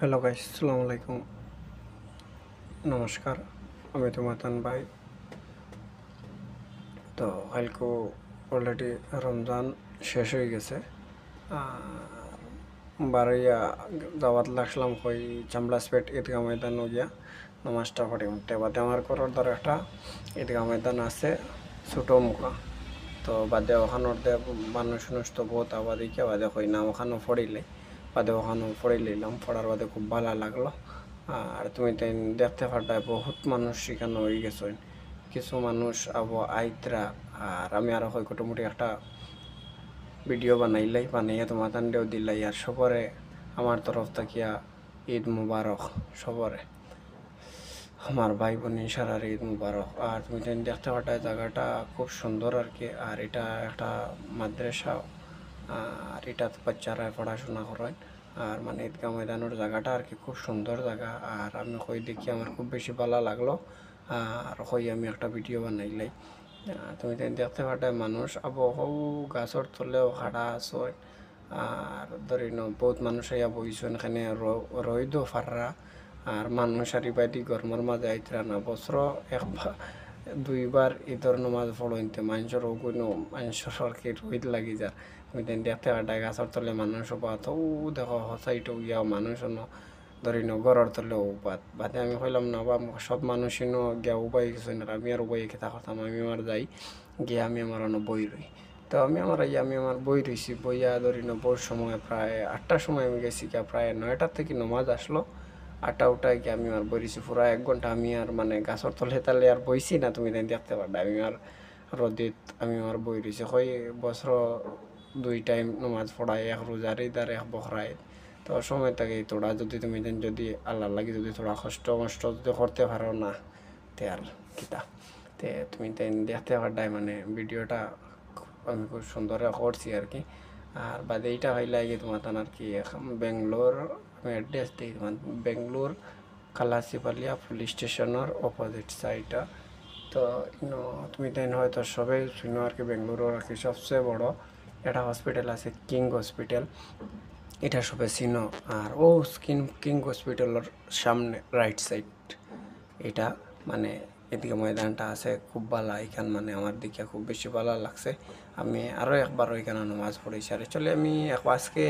Hello guys, আসসালামু আলাইকুম। নমস্কার, আমি তোমার তান ভাই। তো কালকে অলরেডি রমজান শেষ হয়ে গেছে। বারইয়া দাওয়াত লাগলাম কই চামড়াসপেট ঈদগাহ ময়দান গিয়া নামাজটা পড়ি উঠতে বাদে আমার ঘরের দ্বারা একটা ঈদগাহ ময়দান আছে ছোটো মুখা। তো বাদে ওখানোর দে মানুষ তো বহুত আবাদিকে বাদে কই না ওখানেও পড়িলে বাদে ওখানেও পড়ে নিলাম। পড়ার বাদে খুব ভালো লাগলো। আর তুমি তাই দেখতে পারটায় বহুত মানুষ সেখানে হয়ে গেছে, কিছু মানুষ আবো আইতরা। আর আমি আরো হয় মোটামুটি একটা ভিডিও বানাইয়া তোমার তান্ডেও দিলাই। আর সবরে আমার তরফ থাকিয়া ঈদ মুবারক সবরে, আমার ভাই বোন সারার ঈদ মুবারক। আর তুমি দেখতে পাঠায় জায়গাটা খুব সুন্দর আর কি। আর এটা একটা মাদ্রাসা, আর এটা বাচ্চারা পড়াশোনা করেন। আর মানে ঈদগাহ ময়দানের জায়গাটা আর কি খুব সুন্দর জায়গা। আর আমি কই দেখি আমার খুব বেশি ভালো লাগলো। আর কই আমি একটা ভিডিও বানাইলাই। তুমি দেখতে পাঠায় মানুষ আবো হৌ গাছর তলেও খাড়া আছে। আর ধরি বহুত মানুষ আইয়া বইছেন এখানে রইদও ফাররা। আর মানুষ সারিবাদি গরমের মাঝে আইতরা না বছর একবার দুইবার ঈদর নমাজ পড়ইতে মানুষের কোনো মানুষের আর কি রোহিত লাগি যা। তুমি দেখতে পাঠায় গাছর তলে মানুষ পাত ও দেখো হসাইটো গিয়া মানুষ ধরি ঘরের তলে উপাত বাদে আমি কইলাম না বা সব মানুষই গিয়া উপায় কিছু না, আমি আর উপায় খেতা করতাম। আমি আমার যাই গিয়ে আমি আমার বই রই। তো আমি আমার বই রইছি বইয়া ধরি বোর সময় প্রায় 8টার সময় আমি গেছি গিয়া প্রায় 9টার থেকে নমাজ আসলো। 8টা উঠায় গিয়ে আমি আর বই রইছি পুরা 1 ঘন্টা। আমি আর মানে গাছর তলে তালে আর বইছি না। তুমি দেখতে পারবে আমি আর রদিত আমি আমার বই রইছি কই বছর 2 টাইম নমাজ পড়াই, এক রোজার ঈদ আর এক বখরা ঈদ। তো সময় থাকে তোরা যদি তুমি যদি আল্লাহ লাগি যদি থোড়া কষ্ট যদি করতে পারো না তে আর কিতা তে তুমি দেখতে পারডাই মানে ভিডিওটা আমি খুব সুন্দর করছি আর কি। আর বাদে এইটা হইলে গিয়ে তোমার আর কি বেঙ্গলোর আমি অ্যাড্রেস দিই তোমার বেঙ্গলোর কালাসিপালিয়া পুলিশ স্টেশনের অপোজিট সাইডটা। তো তুমি হয়তো সবাই শুনো আর কি বেঙ্গলোরের আর কি সবচেয়ে বড় একটা হসপিটাল আছে কিং হসপিটাল, এটা সবে চিনো। আর ও কিং হসপিটালের সামনে রাইট সাইড এটা মানে এদিকে ময়দানটা আছে খুব ভালো। এখান মানে আমার দিকে খুব বেশি ভালো লাগছে। আমি আরও একবার ওইখানে নামাজ পড়েছি। আর চলে আমি আজকে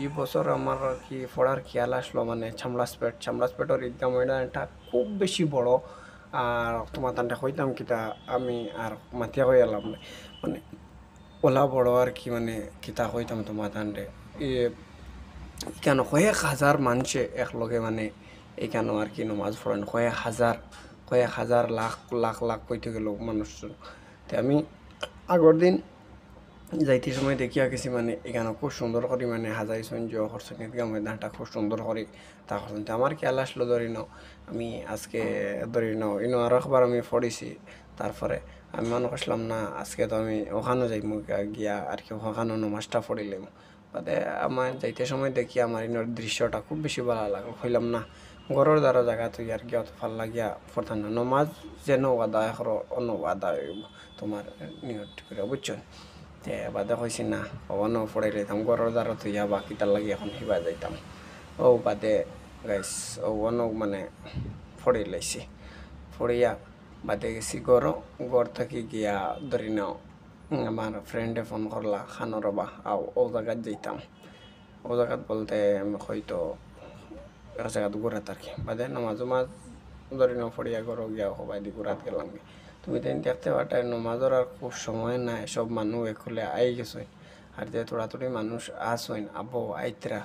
এই বছর আমার আর কি পড়ার খেয়াল আসলো মানে চামড়াসপেটের ঈদগাহ ময়দানটা খুব বেশি বড়। আর তোমার তানটা কইতাম কিতা আমি আর মাতিয়া হয়ে এলাম মানে ওলা বড় আর কি মানে কিতা কইতাম তোমার তান্ডে কেন কয়েক হাজার মানুষে একলগে মানে এখানে আর কি নমাজ পড়েন। কয়েক হাজার লাখ লাখ লাখ কইতে গেল মানুষজন। তো আমি আগর দিন যাইতে সময় দেখিয়া গেছি মানে এখানে খুব সুন্দর করে মানে হাজাই সঞ্জ করছেন ঈদগাহ ময়দানটা খুব সুন্দর করে তা করছেন। তো আমার খেয়াল আসলো ধরি আমি আজকে ধরি আরও একবার আমি পড়েছি। তারপরে আমি মনে করছিলাম না আজকে তো আমি ওখানেও যাই গিয়া আর কি ওখানেও নমাজটা পড়িলাম। বাদে আমার যাইতে সময় দেখি আমার ইনোর দৃশ্যটা খুব বেশি ভালো লাগলো। হইলাম না ঘরের দ্বারা জায়গা তুই আর কি অত ভাল লাগিয়া পড়তাম না নমাজ যেন আদায় করো অন্য আদায় তোমার নিয়ত করে বুঝছেন। তে বাদে কইছি না অন্য পড়াই লইতাম ঘরের দ্বারা তুই বাকি তার লাগি এখন হিবা যাইতাম। ও বাদে গাইস ও অন্য মানে পড়ে লাইছি পড়িয়া বাদে গেছি ঘর থাকি গিয়া ধরি নাও আমার ফ্রেন্ডে ফোন করলা খানো রবা আও ও জায়গাত যাইতাম। ও জায়গাত বলতে আমি হয়তো এক জায়গাত ঘুরাত আর কি। বাদে নমাজ ধরি নাও পড়িয়া ঘরও গিয়া সবাই দি ঘুরাত গেলাম। তুমি দেখতে পাটায় নমাজের আর খুব সময় নাই, সব মানুষ এখলে আই গেছে। আর যে তোড়াতুড়ি মানুষ আসইন আবো আইতরা।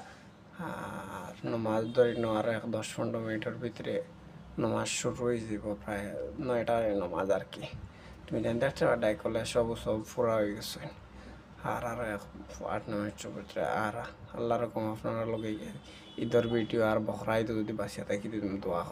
আর নমাজ ধরি আর 10-15 মিনিটের ভিতরে নমাজ শুরু হয়ে যাব প্রায় 9টার নমাজ আর কি। তুমি দেখতে পাটায় কলে সব পুরা হয়ে গেছে। আর 8-9 মিনিটের ভিতরে আর আল্লাহ রকম আপনারা লগে ঈদের ভিডিও আর বখরা ঈদ যদি বাঁচিয়া থাকি তুমি দোয়া